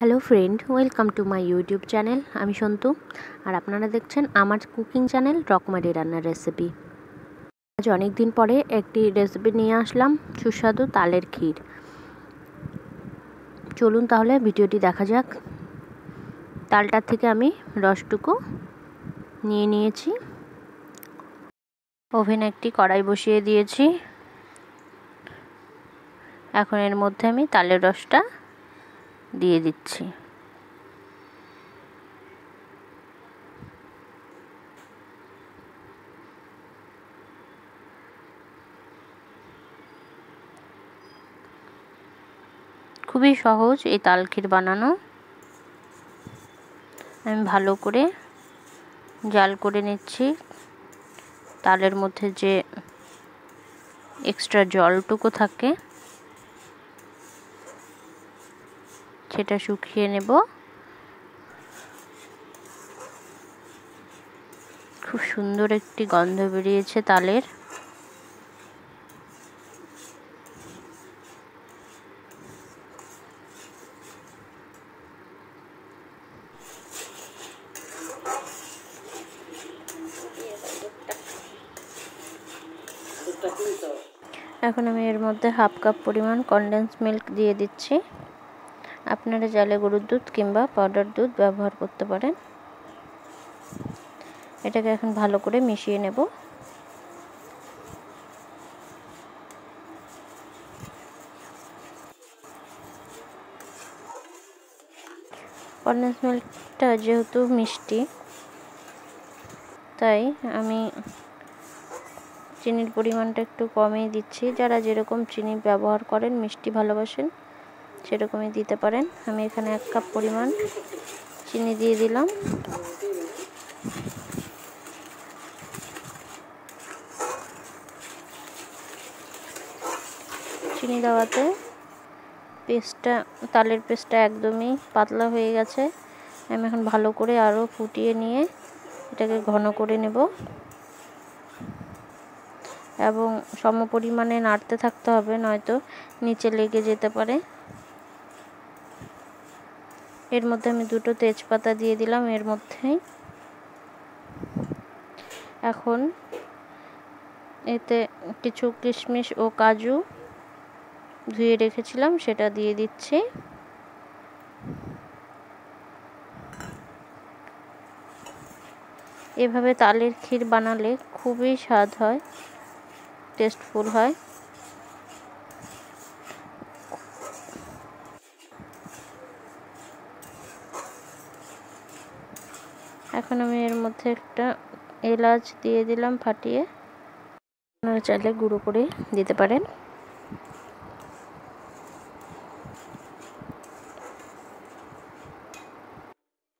Hello friend, welcome to my YouTube channel. আমি সন্তু আর আপনারা দেখছেন আমার কুকিং চ্যানেল রকমারি রান্নার রেসিপি। আজ অনেক দিন পরে একটি রেসিপি নিয়ে আসলাম, সুস্বাদু তালের ক্ষীর। চলুন তাহলে ভিডিওটি দেখা যাক। তালটার থেকে আমি রসটুকু নিয়ে নিয়েছি। ওভেনে একটি কড়াই বসিয়ে দিয়েছি। এখন এর মধ্যে আমি তালের রসটা দিয়ে দিচ্ছি। খুবই সহজ এই তাল ক্ষীর বানানো। আমি ভালো করে জাল করে নিচ্ছি। তালের মধ্যে যে এক্সট্রা জলটুকু থাকে সেটা শুকিয়ে নেব। খুব সুন্দর একটি গন্ধ বেরিয়েছে তালের। এখন আমি এর মধ্যে হাফ কাপ পরিমাণ কনডেন্স মিল্ক দিয়ে দিচ্ছি। আপনারা চাইলে গরুর দুধ কিংবা পাউডার দুধ ব্যবহার করতে পারেন। এটাকে এখন ভালো করে মিশিয়ে নেব। কনডেন্স মিল্কটা যেহেতু মিষ্টি, তাই আমি চিনির পরিমাণটা একটু কমিয়ে দিচ্ছি। যারা যেরকম চিনি ব্যবহার করেন, মিষ্টি ভালোবাসেন, সেরকমই দিতে পারেন। আমি এখানে 1 কাপ পরিমাণ চিনি দিয়ে দিলাম। চিনি দেওয়াতে তালের পেস্টটা একদমই পাতলা হয়ে গেছে। আমি এখন ভালো করে আরও ফুটিয়ে নিয়ে এটাকে ঘন করে নেব এবং সম পরিমাণে নাড়তে থাকতে হবে, নয়তো নিচে লেগে যেতে পারে। এর মধ্যে আমি 2টো তেজপাতা দিয়ে দিলাম এর মধ্যেই। এখন এতে কিছু কিশমিশ ও কাজু ধুয়ে রেখেছিলাম, সেটা দিয়ে দিচ্ছি। এভাবে তালের ক্ষীর বানালে খুবই স্বাদ হয়, টেস্টফুল হয়। এখন আমি এর মধ্যে একটা এলাচ দিয়ে দিলাম ফাটিয়ে। আপনারা চাইলে গুঁড়ো করে দিতে পারেন।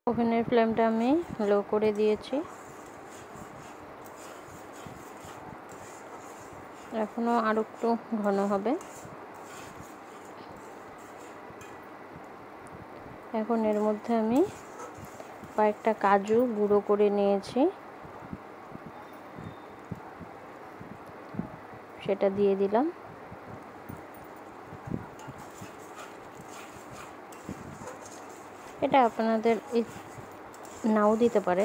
ওভেনের ফ্লেমটা আমি লো করে দিয়েছি। এখনো আরো একটু ঘন হবে। এখন এর মধ্যে আমি কয়েকটা কাজু গুঁড়ো করে নিয়েছি, সেটা দিয়ে দিলাম। এটা আপনাদের নাও দিতে পারে।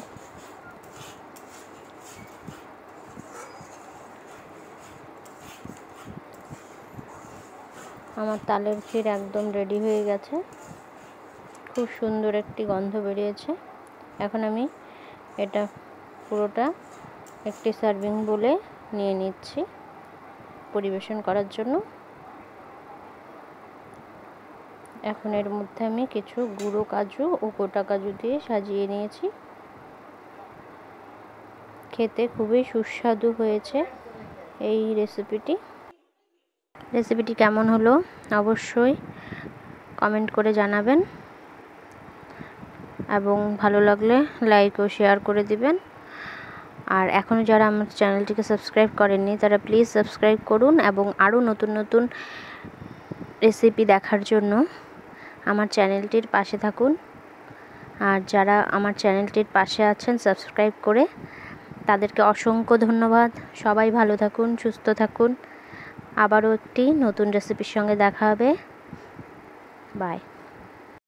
আমার তালের ক্ষীর একদম রেডি হয়ে গেছে। খুব সুন্দর একটি গন্ধ বেরিয়েছে। এখন আমি এটা পুরোটা একটি সার্ভিং বোলে নিয়ে নিচ্ছি পরিবেশন করার জন্য। এখন এর মধ্যে আমি কিছু গুঁড়ো কাজু ও গোটা কাজু দিয়ে সাজিয়ে নিয়েছি। খেতে খুবই সুস্বাদু হয়েছে এই রেসিপিটি কেমন হলো অবশ্যই কমেন্ট করে জানাবেন এবং ভালো লাগলে লাইক ও শেয়ার করে দিবেন। আর এখনও যারা আমার চ্যানেলটিকে সাবস্ক্রাইব করেননি তারা প্লিজ সাবস্ক্রাইব করুন এবং আরও নতুন নতুন রেসিপি দেখার জন্য আমার চ্যানেলটির পাশে থাকুন। আর যারা আমার চ্যানেলটির পাশে আছেন সাবস্ক্রাইব করে, তাদেরকে অসংখ্য ধন্যবাদ। সবাই ভালো থাকুন, সুস্থ থাকুন। আবারও একটি নতুন রেসিপির সঙ্গে দেখা হবে। বাই।